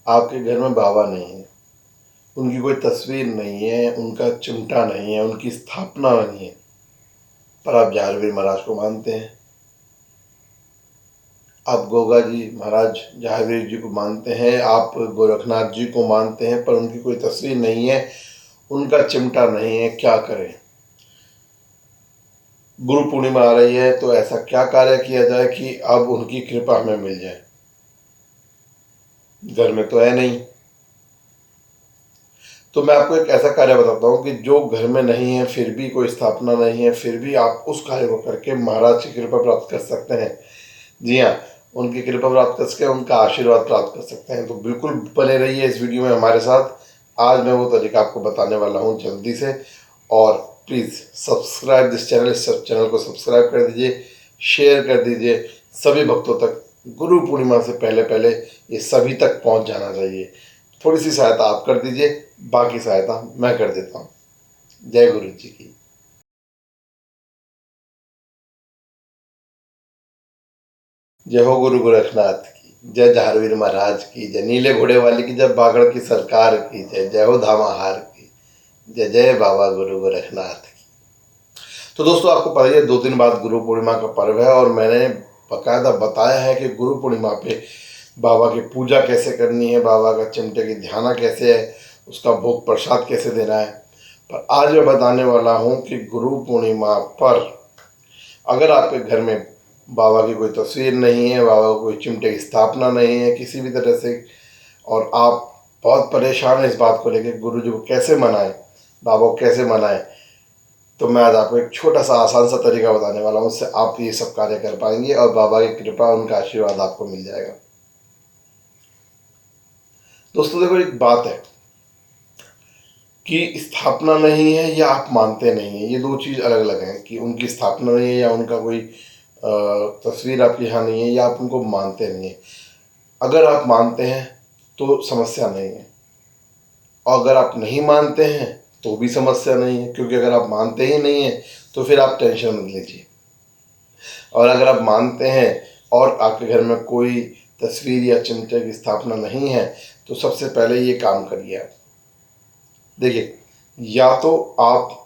आपके घर में बाबा नहीं है, उनकी कोई तस्वीर नहीं है, उनका चिमटा नहीं है, उनकी स्थापना नहीं है, पर आप जाहरवीर महाराज को मानते हैं। आप गोगा जी महाराज जाहरवीर जी को मानते हैं, आप गोरखनाथ जी को मानते हैं, पर उनकी कोई तस्वीर नहीं है, उनका चिमटा नहीं है। क्या करें? गुरु पूर्णिमा आ रही है, तो ऐसा क्या कार्य किया जाए कि अब उनकी कृपा हमें मिल जाए? घर में तो है नहीं, तो मैं आपको एक ऐसा कार्य बताता हूँ कि जो घर में नहीं है, फिर भी कोई स्थापना नहीं है, फिर भी आप उस कार्य को करके महाराज की कृपा प्राप्त कर सकते हैं। जी हाँ, उनकी कृपा प्राप्त कर सके, उनका आशीर्वाद प्राप्त कर सकते हैं। तो बिल्कुल बने रहिए इस वीडियो में हमारे साथ। आज मैं वो तरीका आपको बताने वाला हूँ जल्दी से। और प्लीज़ सब्सक्राइब दिस चैनल, इस चैनल को सब्सक्राइब कर दीजिए, शेयर कर दीजिए सभी भक्तों तक। गुरु पूर्णिमा से पहले पहले ये सभी तक पहुँच जाना चाहिए। थोड़ी सी सहायता आप कर दीजिए, बाकी सहायता मैं कर देता हूँ। जय गुरु जी की। जय हो गुरु गोरखनाथ की, जय जाहरवीर महाराज की, जय नीले घोड़े वाली की, जय बागड़ की सरकार की, जय जय हो धामाहार की, जय जय बाबा गुरु गोरखनाथ की। तो दोस्तों, आपको पता ही है 2 दिन बाद गुरु पूर्णिमा का पर्व है, और मैंने बकायदा बताया है कि गुरु पूर्णिमा पे बाबा की पूजा कैसे करनी है, बाबा का चिमटे की ध्याना कैसे है, उसका भोग प्रसाद कैसे देना है। पर आज मैं बताने वाला हूँ कि गुरु पूर्णिमा पर अगर आपके घर में बाबा की कोई तस्वीर नहीं है, बाबा को कोई चिमटे की स्थापना नहीं है किसी भी तरह से, और आप बहुत परेशान हैं इस बात को लेकर गुरु जी को कैसे मनाएं, बाबा को कैसे मनाएं, तो मैं आज आपको एक छोटा सा आसान सा तरीका बताने वाला हूँ। उससे आप ये सब कार्य कर पाएंगे और बाबा की कृपा, उनका आशीर्वाद आपको मिल जाएगा। दोस्तों देखो, एक बात है कि स्थापना नहीं है या आप मानते नहीं है, ये दो चीज़ अलग अलग हैं। कि उनकी स्थापना नहीं है या उनका कोई तस्वीर आपके यहाँ नहीं है, या आप उनको मानते नहीं है। अगर आप मानते हैं तो समस्या नहीं है, और अगर आप नहीं मानते हैं तो भी समस्या नहीं है। क्योंकि अगर आप मानते ही नहीं हैं तो फिर आप टेंशन मत लीजिए। और अगर आप मानते हैं और आपके घर में कोई तस्वीर या चिमटे की स्थापना नहीं है, तो सबसे पहले ये काम करिए आप। देखिए, या तो आप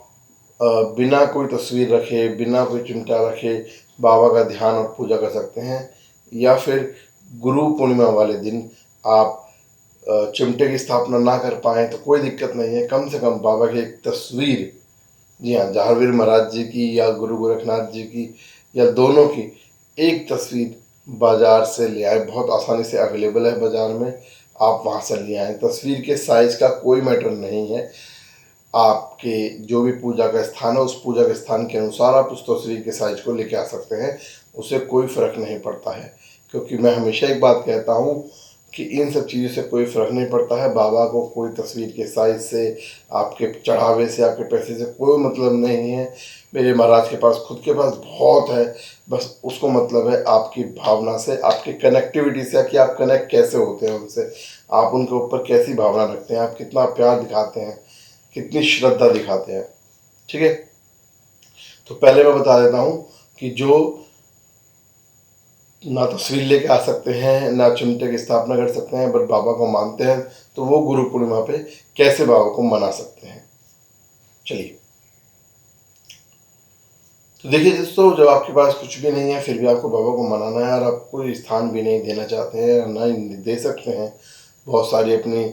बिना कोई तस्वीर रखे, बिना कोई चिमटा रखे बाबा का ध्यान और पूजा कर सकते हैं, या फिर गुरु पूर्णिमा वाले दिन आप चिमटे की स्थापना ना कर पाएँ तो कोई दिक्कत नहीं है। कम से कम बाबा की एक तस्वीर, जी हाँ, जाहरवीर महाराज जी की या गुरु गोरखनाथ जी की, या दोनों की एक तस्वीर बाज़ार से ले आए। बहुत आसानी से अवेलेबल है बाज़ार में, आप वहाँ से ले आएँ। तस्वीर के साइज़ का कोई मैटर नहीं है। आपके जो भी पूजा का स्थान है, उस पूजा के स्थान के अनुसार आप उस तस्वीर के साइज को लेके आ सकते हैं, उससे कोई फ़र्क नहीं पड़ता है। क्योंकि मैं हमेशा एक बात कहता हूँ कि इन सब चीज़ों से कोई फ़र्क नहीं पड़ता है। बाबा को कोई तस्वीर के साइज़ से, आपके चढ़ावे से, आपके पैसे से कोई मतलब नहीं है। मेरे महाराज के पास, खुद के पास बहुत है, बस उसको मतलब है आपकी भावना से, आपकी कनेक्टिविटी से, कि आप कनेक्ट कैसे होते हैं उनसे, आप उनके ऊपर कैसी भावना रखते हैं, आप कितना प्यार दिखाते हैं, कितनी श्रद्धा दिखाते हैं। ठीक है, तो पहले मैं बता देता हूँ कि जो ना तस्वीर लेके आ सकते हैं, ना चिमटे की स्थापना कर सकते हैं, बट बाबा को मानते हैं, तो वो गुरु पूर्णिमा पे कैसे बाबा को मना सकते हैं। चलिए, तो देखिए दोस्तों, जब आपके पास कुछ भी नहीं है फिर भी आपको बाबा को मनाना है, और आप कोई स्थान भी नहीं देना चाहते हैं, ना ही दे सकते हैं, बहुत सारी अपनी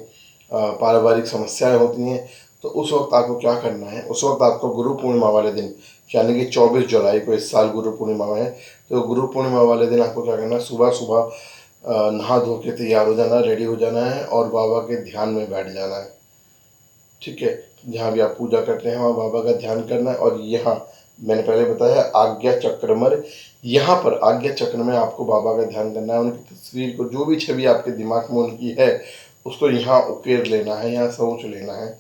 पारिवारिक समस्याएं होती हैं, तो उस वक्त आपको क्या करना है? उस वक्त आपको गुरु पूर्णिमा वाले दिन, यानी कि 24 जुलाई को इस साल गुरु पूर्णिमा है, तो गुरु पूर्णिमा वाले दिन आपको क्या करना है? सुबह सुबह नहा धो के तैयार हो जाना, रेडी हो जाना है, और बाबा के ध्यान में बैठ जाना है। ठीक है, जहाँ भी आप पूजा करते हैं वहाँ बाबा का ध्यान करना है। और यहाँ मैंने पहले बताया आज्ञा चक्रमर, यहाँ पर आज्ञा चक्र में आपको बाबा का ध्यान करना है। उनकी तस्वीर को, जो भी छवि आपके दिमाग में उनकी है, उसको यहाँ उकेर लेना है, यहाँ सोच लेना है,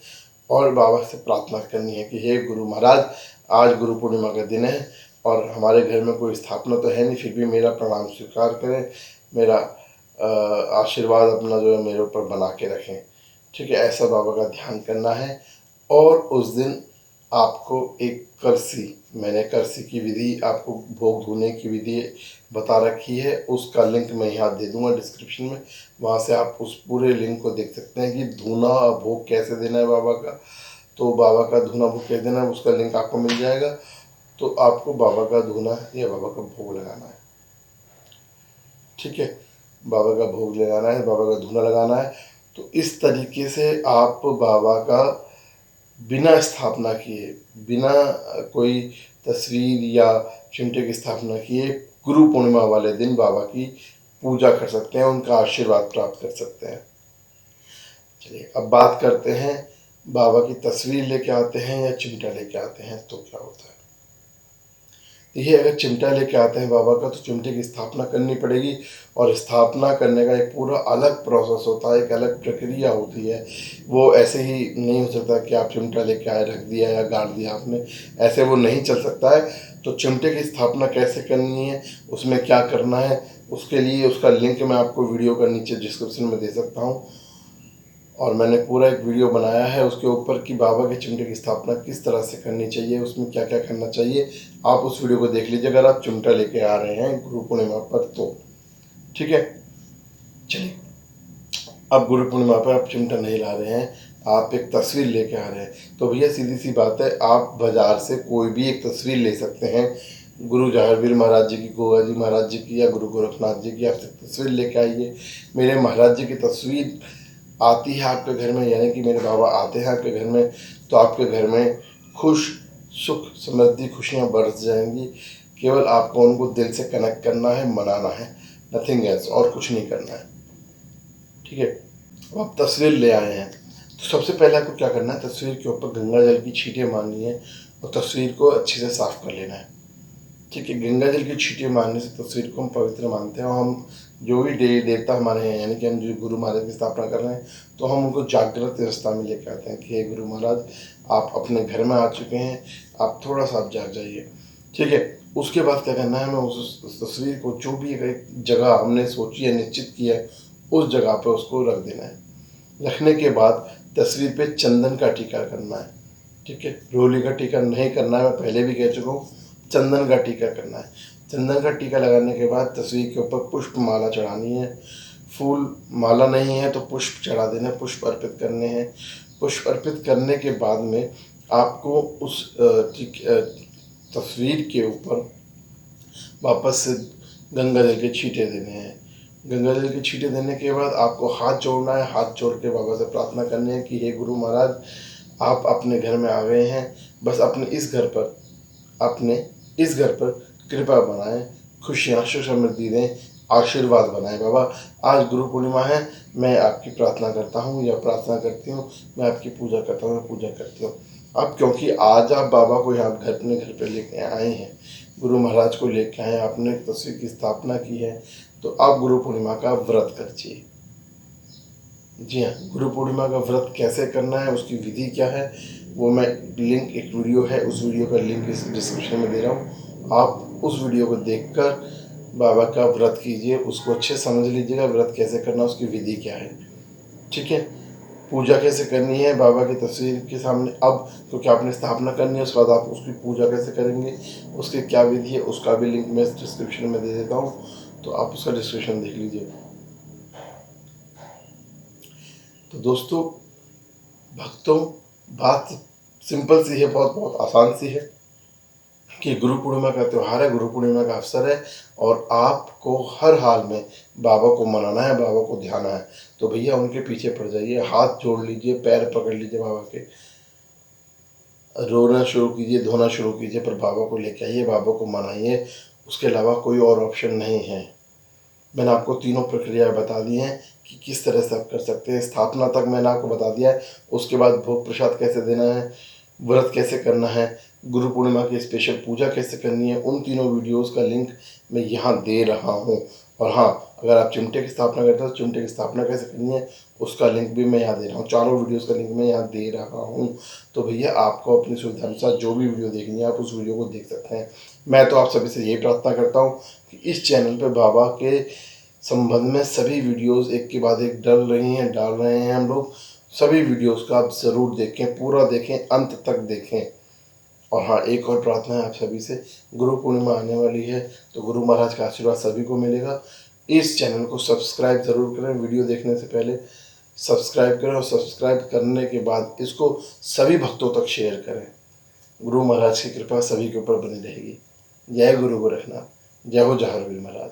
और बाबा से प्रार्थना करनी है कि हे गुरु महाराज, आज गुरु पूर्णिमा का दिन है, और हमारे घर में कोई स्थापना तो है नहीं, फिर भी मेरा प्रणाम स्वीकार करें, मेरा आशीर्वाद अपना जो है मेरे ऊपर बना के रखें। ठीक है, ऐसा बाबा का ध्यान करना है। और उस दिन आपको एक करसी, मैंने करसी की विधि, आपको भोग धोने की विधि बता रखी है, उसका लिंक मैं यहाँ दे दूँगा डिस्क्रिप्शन में। वहाँ से आप उस पूरे लिंक को देख सकते हैं कि धूना भोग कैसे देना है बाबा का। तो बाबा का धूना भोग कैसे देना है उसका लिंक आपको मिल जाएगा। तो आपको बाबा का धूना या बाबा का भोग लगाना है, ठीक है। बाबा का भोग लगाना है, बाबा का धूना लगाना है। तो इस तरीके से आप बाबा का बिना स्थापना किए, बिना कोई तस्वीर या चिमटे की स्थापना किए गुरु पूर्णिमा वाले दिन बाबा की पूजा कर सकते हैं, उनका आशीर्वाद प्राप्त कर सकते हैं। चलिए अब बात करते हैं, बाबा की तस्वीर लेके आते हैं या चिमटा लेके आते हैं तो क्या होता है। देखिए, अगर चिमटा लेके आते हैं बाबा का तो चिमटे की स्थापना करनी पड़ेगी, और स्थापना करने का एक पूरा अलग प्रोसेस होता है, एक अलग प्रक्रिया होती है। वो ऐसे ही नहीं हो सकता कि आप चिमटा लेके आए, रख दिया या गाड़ दिया आपने, ऐसे वो नहीं चल सकता है। तो चिमटे की स्थापना कैसे करनी है, उसमें क्या करना है, उसके लिए उसका लिंक मैं आपको वीडियो का नीचे डिस्क्रिप्शन में दे सकता हूँ। और मैंने पूरा एक वीडियो बनाया है उसके ऊपर कि बाबा के चिमटे की स्थापना किस तरह से करनी चाहिए, उसमें क्या क्या करना चाहिए। आप उस वीडियो को देख लीजिए अगर आप चिमटा लेके आ रहे हैं गुरु पूर्णिमा पर तो, ठीक है। चलिए, अब गुरु पूर्णिमा पर आप चिमटा नहीं ला रहे हैं, आप एक तस्वीर लेके आ रहे हैं, तो भैया सीधी सी बात है, आप बाजार से कोई भी एक तस्वीर ले सकते हैं। गुरु जहांगीर महाराज जी की, गोगा जी महाराज जी की या गुरु गोरखनाथ जी की आप तस्वीर लेके आइए। मेरे महाराज जी की तस्वीर आती है आपके घर में, यानी कि मेरे बाबा आते हैं आपके घर में, तो आपके घर में खुश, सुख, समृद्धि, खुशियाँ बरस जाएंगी। केवल आपको उनको दिल से कनेक्ट करना है, मनाना है, नथिंग एल्स, और कुछ नहीं करना है, ठीक है। अब आप तस्वीर ले आए हैं तो सबसे पहले आपको क्या करना है, तस्वीर के ऊपर गंगा जल की छींटे मारनी है और तस्वीर को अच्छे से साफ कर लेना है, ठीक है। गंगा जल की छींटे मारने से तस्वीर को हम पवित्र मानते हैं, और हम जो भी देवता हमारे हैं, यानी कि हम जो गुरु महाराज की स्थापना कर रहे हैं, तो हम उनको जागृत अवस्था में लेकर आते हैं कि हे गुरु महाराज, आप अपने घर में आ चुके हैं, आप थोड़ा सा आप जाग जाइए, ठीक है। उसके बाद क्या करना है, हमें उस तस्वीर को जो भी एक जगह हमने सोची है, निश्चित किया है, उस जगह पर उसको रख देना है। रखने के बाद तस्वीर पे चंदन का टीका करना है, ठीक है। रोली का टीका नहीं करना है, मैं पहले भी कह चुका हूँ, चंदन का टीका करना है। चंदन का टीका लगाने के बाद तस्वीर के ऊपर पुष्प माला चढ़ानी है। फूल माला नहीं है तो पुष्प चढ़ा देना, पुष्प अर्पित करने हैं। पुष्प अर्पित करने के बाद में आपको उस तस्वीर के ऊपर वापस से गंगा जल के छींटे देने हैं। गंगा जल के छींटे देने के बाद आपको हाथ जोड़ना है, हाथ जोड़ के बाबा से प्रार्थना करनी है कि हे गुरु महाराज, आप अपने घर में आ गए हैं, बस अपने इस घर पर कृपा बनाएं, खुशियाँ, सुख समृद्धि दें, आशीर्वाद बनाएं। बाबा, आज गुरु पूर्णिमा है, मैं आपकी प्रार्थना करता हूँ या प्रार्थना करती हूँ, मैं आपकी पूजा करता हूँ, पूजा करती हूँ। अब क्योंकि आज आप बाबा को यहाँ अपने घर पर लेके आए हैं, गुरु महाराज को लेके आए, आपने तस्वीर की स्थापना की है, तो आप गुरु पूर्णिमा का व्रत करिए। जी हाँ, गुरु पूर्णिमा का व्रत कैसे करना है, उसकी विधि क्या है, वो मैं लिंक, एक वीडियो है, उस वीडियो का लिंक इस डिस्क्रिप्शन में दे रहा हूँ। आप उस वीडियो को देखकर बाबा का व्रत कीजिए, उसको अच्छे समझ लीजिएगा व्रत कैसे करना, उसकी विधि क्या है, ठीक है। पूजा कैसे करनी है बाबा की तस्वीर के सामने, अब क्योंकि आपने स्थापना करनी है, उसके बाद आप उसकी पूजा कैसे करेंगे, उसकी क्या विधि है, उसका भी लिंक मैं डिस्क्रिप्शन में दे देता हूँ, तो आप उसका डिस्क्रिप्शन देख लीजिए। तो दोस्तों, भक्तों, बात सिंपल सी है, बहुत बहुत आसान सी है कि गुरु पूर्णिमा का त्यौहार है, गुरु पूर्णिमा का अवसर है, और आपको हर हाल में बाबा को मनाना है, बाबा को ध्याना है। तो भैया उनके पीछे पड़ जाइए, हाथ जोड़ लीजिए, पैर पकड़ लीजिए बाबा के, रोना शुरू कीजिए, धोना शुरू कीजिए, पर बाबा को लेके आइए, बाबा को मनाइए। उसके अलावा कोई और ऑप्शन नहीं है। मैंने आपको तीनों प्रक्रिया बता दी हैं कि किस तरह से आप कर सकते हैं। स्थापना तक मैंने आपको बता दिया है, उसके बाद भोग प्रसाद कैसे देना है, व्रत कैसे करना है, गुरु पूर्णिमा की स्पेशल पूजा कैसे करनी है, उन तीनों वीडियोस का लिंक मैं यहाँ दे रहा हूँ। और हाँ, अगर आप चिमटे की स्थापना करते हैं तो चिमटे की स्थापना कैसे करनी है, उसका लिंक भी मैं यहाँ दे रहा हूँ। चारों वीडियोस का लिंक मैं यहाँ दे रहा हूँ। तो भैया आपको अपनी सुविधा अनुसार जो भी वीडियो देखनी है आप उस वीडियो को देख सकते हैं। मैं तो आप सभी से यही प्रार्थना करता हूँ कि इस चैनल पर बाबा के संबंध में सभी वीडियोस एक के बाद एक डाल रहे हैं हम लोग। सभी वीडियोस का आप ज़रूर देखें, पूरा देखें, अंत तक देखें। और हाँ, एक और प्रार्थना है आप सभी से, गुरु पूर्णिमा आने वाली है तो गुरु महाराज का आशीर्वाद सभी को मिलेगा। इस चैनल को सब्सक्राइब ज़रूर करें, वीडियो देखने से पहले सब्सक्राइब करें और सब्सक्राइब करने के बाद इसको सभी भक्तों तक शेयर करें। गुरु महाराज की कृपा सभी के ऊपर बनी रहेगी। जय गुरु गोरखनाथ, जय हो जहर वीर महाराज।